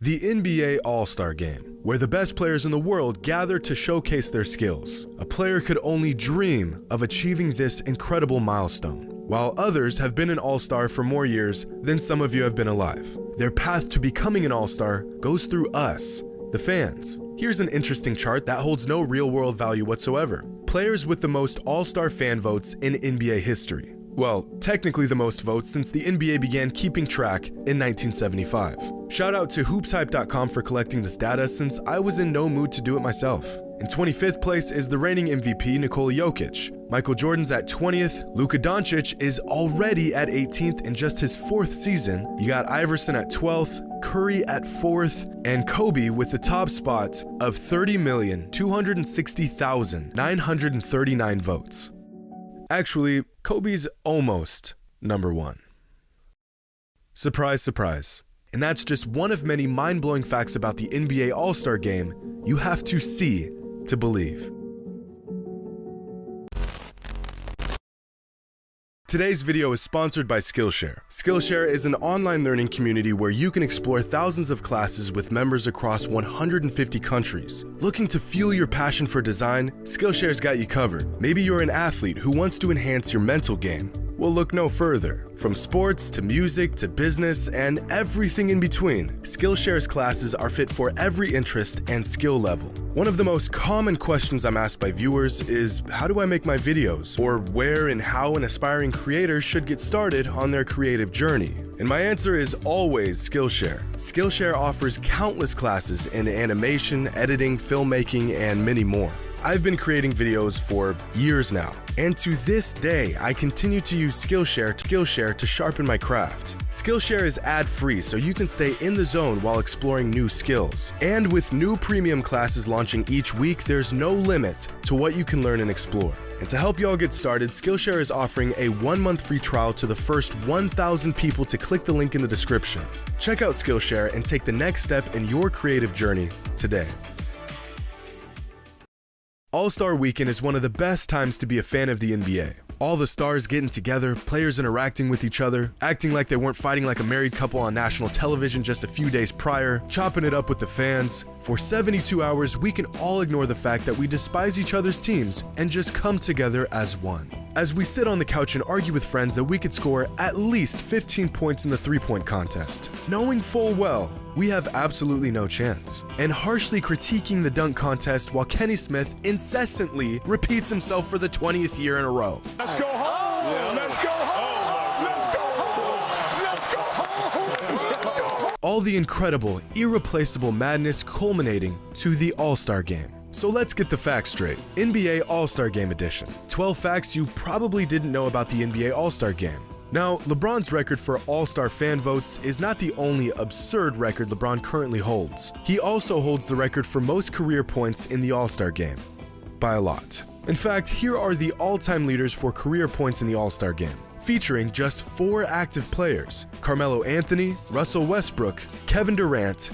The NBA All-Star Game, where the best players in the world gather to showcase their skills. A player could only dream of achieving this incredible milestone, while others have been an All-Star for more years than some of you have been alive. Their path to becoming an All-Star goes through us, the fans. Here's an interesting chart that holds no real-world value whatsoever. Players with the most All-Star fan votes in NBA history. Well, technically the most votes since the NBA began keeping track in 1975. Shout out to hoopshype.com for collecting this data since I was in no mood to do it myself. In 25th place is the reigning MVP Nikola Jokic. Michael Jordan's at 20th. Luka Doncic is already at 18th in just his 4th season. You got Iverson at 12th, Curry at 4th, and Kobe with the top spot of 30,260,939 votes. Actually, Kobe's almost number 1. Surprise, surprise. And that's just one of many mind-blowing facts about the NBA All-Star Game you have to see to believe. Today's video is sponsored by Skillshare. Skillshare is an online learning community where you can explore thousands of classes with members across 150 countries. Looking to fuel your passion for design? Skillshare's got you covered. Maybe you're an athlete who wants to enhance your mental game. Well, look no further. From sports to music to business and everything in between, Skillshare's classes are fit for every interest and skill level. One of the most common questions I'm asked by viewers is, how do I make my videos? Or where and how an aspiring creator should get started on their creative journey? And my answer is always Skillshare. Skillshare offers countless classes in animation, editing, filmmaking, and many more. I've been creating videos for years now, and to this day, I continue to use Skillshare to sharpen my craft. Skillshare is ad-free, so you can stay in the zone while exploring new skills. And with new premium classes launching each week, there's no limit to what you can learn and explore. And to help y'all get started, Skillshare is offering a 1-month free trial to the first 1,000 people to click the link in the description. Check out Skillshare and take the next step in your creative journey today. All-Star Weekend is one of the best times to be a fan of the NBA. All the stars getting together, players interacting with each other, acting like they weren't fighting like a married couple on national television just a few days prior, chopping it up with the fans. For 72 hours, we can all ignore the fact that we despise each other's teams and just come together as one. As we sit on the couch and argue with friends that we could score at least 15 points in the three-point contest, knowing full well we have absolutely no chance, and harshly critiquing the dunk contest while Kenny Smith incessantly repeats himself for the 20th year in a row. Let's go home! Yeah. Let's go home! Let's go home! Let's go home! Let's go home! All the incredible, irreplaceable madness culminating to the All-Star Game. So let's get the facts straight. NBA All-Star Game Edition. 12 facts you probably didn't know about the NBA All-Star Game. Now, LeBron's record for All-Star fan votes is not the only absurd record LeBron currently holds. He also holds the record for most career points in the All-Star Game. By a lot. In fact, here are the all-time leaders for career points in the All-Star Game, featuring just 4 active players: Carmelo Anthony, Russell Westbrook, Kevin Durant,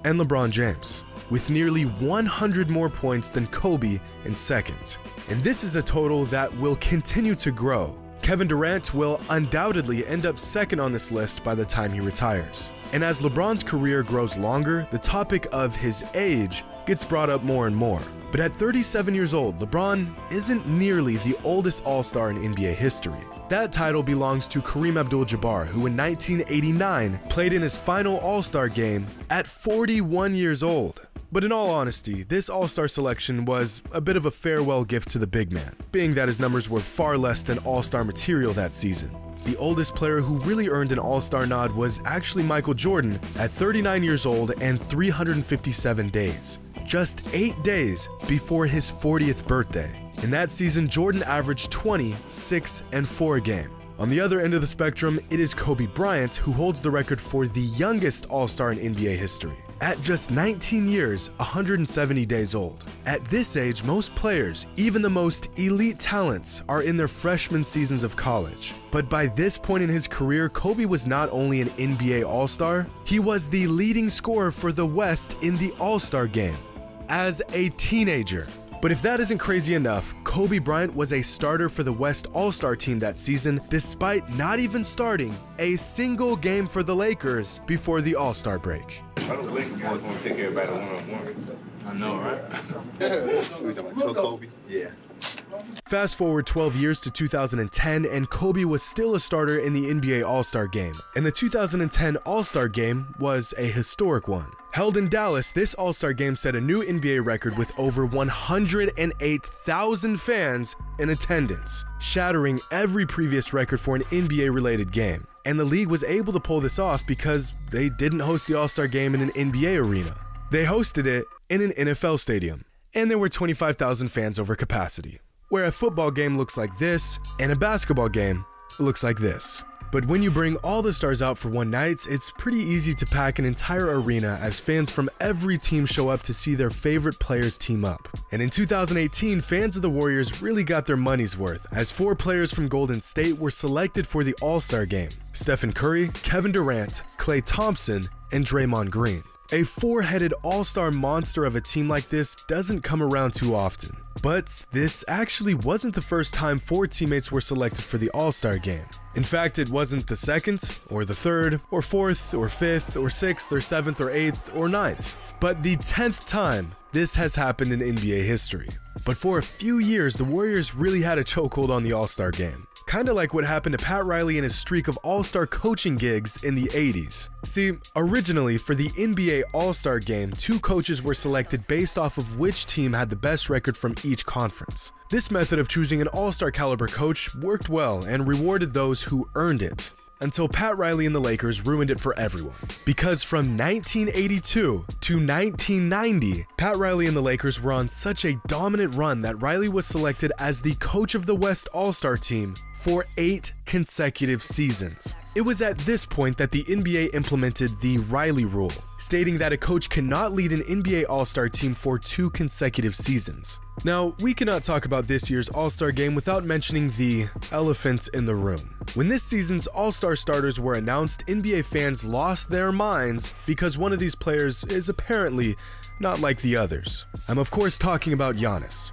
and LeBron James, with nearly 100 more points than Kobe in second. And this is a total that will continue to grow. Kevin Durant will undoubtedly end up second on this list by the time he retires. And as LeBron's career grows longer, the topic of his age gets brought up more and more. But at 37 years old, LeBron isn't nearly the oldest All-Star in NBA history. That title belongs to Kareem Abdul-Jabbar, who in 1989 played in his final All-Star game at 41 years old. But in all honesty, this All-Star selection was a bit of a farewell gift to the big man, being that his numbers were far less than All-Star material that season. The oldest player who really earned an All-Star nod was actually Michael Jordan at 39 years old and 357 days, just 8 days before his 40th birthday. In that season, Jordan averaged 20, 6, and 4 a game. On the other end of the spectrum, it is Kobe Bryant who holds the record for the youngest All-Star in NBA history. At just 19 years, 170 days old. At this age, most players, even the most elite talents, are in their freshman seasons of college. But by this point in his career, Kobe was not only an NBA All-Star, he was the leading scorer for the West in the All-Star game. As a teenager, But if that isn't crazy enough, Kobe Bryant was a starter for the West All-Star team that season, despite not even starting a single game for the Lakers before the All-Star break. I don't Lakers boys want to take everybody one-on-one. I know, right? Kobe. Yeah. Fast forward 12 years to 2010, and Kobe was still a starter in the NBA All-Star Game. And the 2010 All-Star Game was a historic one. Held in Dallas, this All-Star Game set a new NBA record with over 108,000 fans in attendance, shattering every previous record for an NBA-related game. And the league was able to pull this off because they didn't host the All-Star Game in an NBA arena. They hosted it in an NFL stadium, and there were 25,000 fans over capacity. Where a football game looks like this, and a basketball game looks like this. But when you bring all the stars out for one night, it's pretty easy to pack an entire arena as fans from every team show up to see their favorite players team up. And in 2018, fans of the Warriors really got their money's worth, as 4 players from Golden State were selected for the All-Star Game: Stephen Curry, Kevin Durant, Klay Thompson, and Draymond Green. A 4-headed all-star monster of a team like this doesn't come around too often. But this actually wasn't the first time 4 teammates were selected for the All-Star Game. In fact, it wasn't the 2nd, or the 3rd, or 4th, or 5th, or 6th, or 7th, or 8th, or 9th, but the 10th time this has happened in NBA history. But for a few years, the Warriors really had a chokehold on the All-Star Game. Kinda like what happened to Pat Riley and his streak of all-star coaching gigs in the 80s. See, originally for the NBA All-Star Game, 2 coaches were selected based off of which team had the best record from each conference. This method of choosing an all-star caliber coach worked well and rewarded those who earned it. Until Pat Riley and the Lakers ruined it for everyone. Because from 1982 to 1990, Pat Riley and the Lakers were on such a dominant run that Riley was selected as the coach of the West All-Star team for 8 consecutive seasons. It was at this point that the NBA implemented the Riley rule, stating that a coach cannot lead an NBA All-Star team for 2 consecutive seasons. Now, we cannot talk about this year's All-Star Game without mentioning the elephant in the room. When this season's All-Star starters were announced, NBA fans lost their minds because one of these players is apparently not like the others. I'm of course talking about Giannis.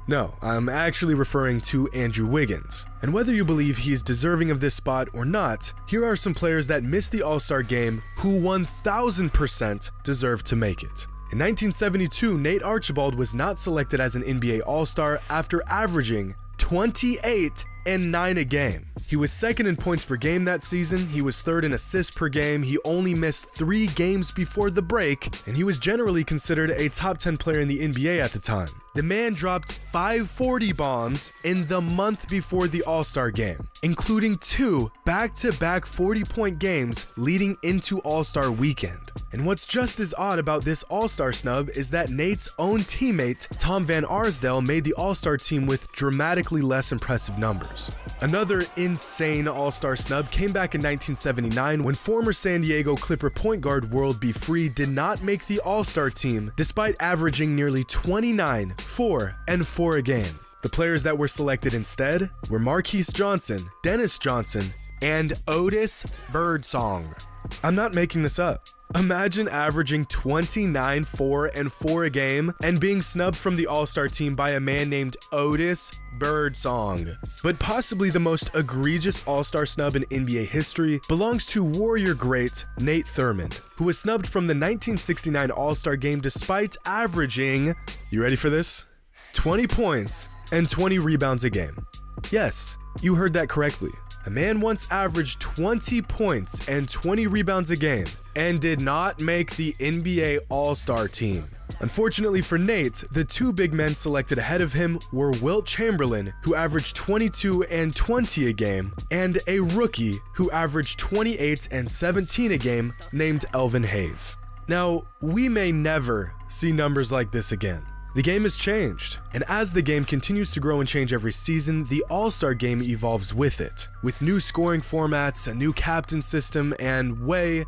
No, I'm actually referring to Andrew Wiggins. And whether you believe he's deserving of this spot or not, here are some players that missed the All-Star Game who 1000% deserve to make it. In 1972, Nate Archibald was not selected as an NBA All-Star after averaging 28 and 9 a game. He was 2nd in points per game that season, he was 3rd in assists per game, he only missed 3 games before the break, and he was generally considered a top 10 player in the NBA at the time. The man dropped 540 bombs in the month before the All-Star Game, including 2 back-to-back 40-point games leading into All-Star Weekend. And what's just as odd about this All-Star snub is that Nate's own teammate, Tom Van Arsdale, made the All-Star team with dramatically less impressive numbers. Another insane All-Star snub came back in 1979 when former San Diego Clipper point guard World B. Free did not make the All-Star team despite averaging nearly 29, 4, and 4 a game. The players that were selected instead were Marquise Johnson, Dennis Johnson, and Otis Birdsong. I'm not making this up. Imagine averaging 29, 4, and 4 a game and being snubbed from the All-Star team by a man named Otis Birdsong. But possibly the most egregious All-Star snub in NBA history belongs to Warrior great Nate Thurmond, who was snubbed from the 1969 All-Star Game despite averaging, you ready for this? 20 points and 20 rebounds a game. Yes, you heard that correctly. A man once averaged 20 points and 20 rebounds a game and did not make the NBA All-Star team. Unfortunately for Nate, the 2 big men selected ahead of him were Wilt Chamberlain, who averaged 22 and 20 a game, and a rookie who averaged 28 and 17 a game named Elvin Hayes. Now, we may never see numbers like this again. The game has changed, and as the game continues to grow and change every season, the All-Star Game evolves with it, with new scoring formats, a new captain system, and way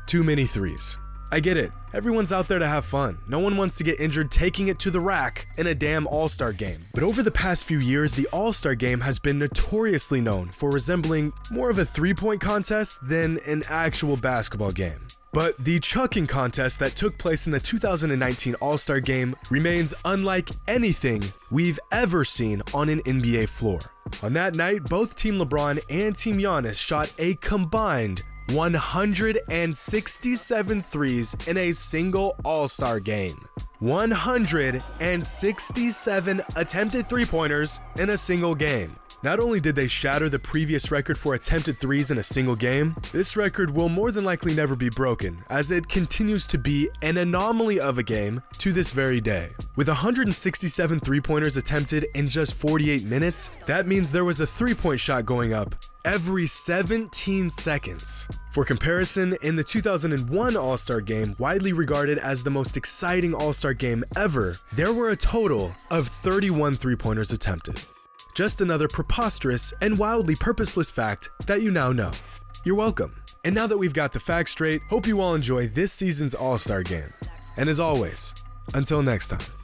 too many threes. I get it, everyone's out there to have fun. No one wants to get injured taking it to the rack in a damn All-Star Game. But over the past few years, the All-Star Game has been notoriously known for resembling more of a three-point contest than an actual basketball game. But the chucking contest that took place in the 2019 All-Star Game remains unlike anything we've ever seen on an NBA floor. On that night, both Team LeBron and Team Giannis shot a combined 167 threes in a single All-Star game. 167 attempted three-pointers in a single game. Not only did they shatter the previous record for attempted threes in a single game, this record will more than likely never be broken, as it continues to be an anomaly of a game to this very day. With 167 three-pointers attempted in just 48 minutes, that means there was a three-point shot going up every 17 seconds. For comparison, in the 2001 All-Star Game, widely regarded as the most exciting All-Star Game ever, there were a total of 31 three-pointers attempted. Just another preposterous and wildly purposeless fact that you now know. You're welcome. And now that we've got the facts straight, hope you all enjoy this season's All-Star Game. And as always, until next time.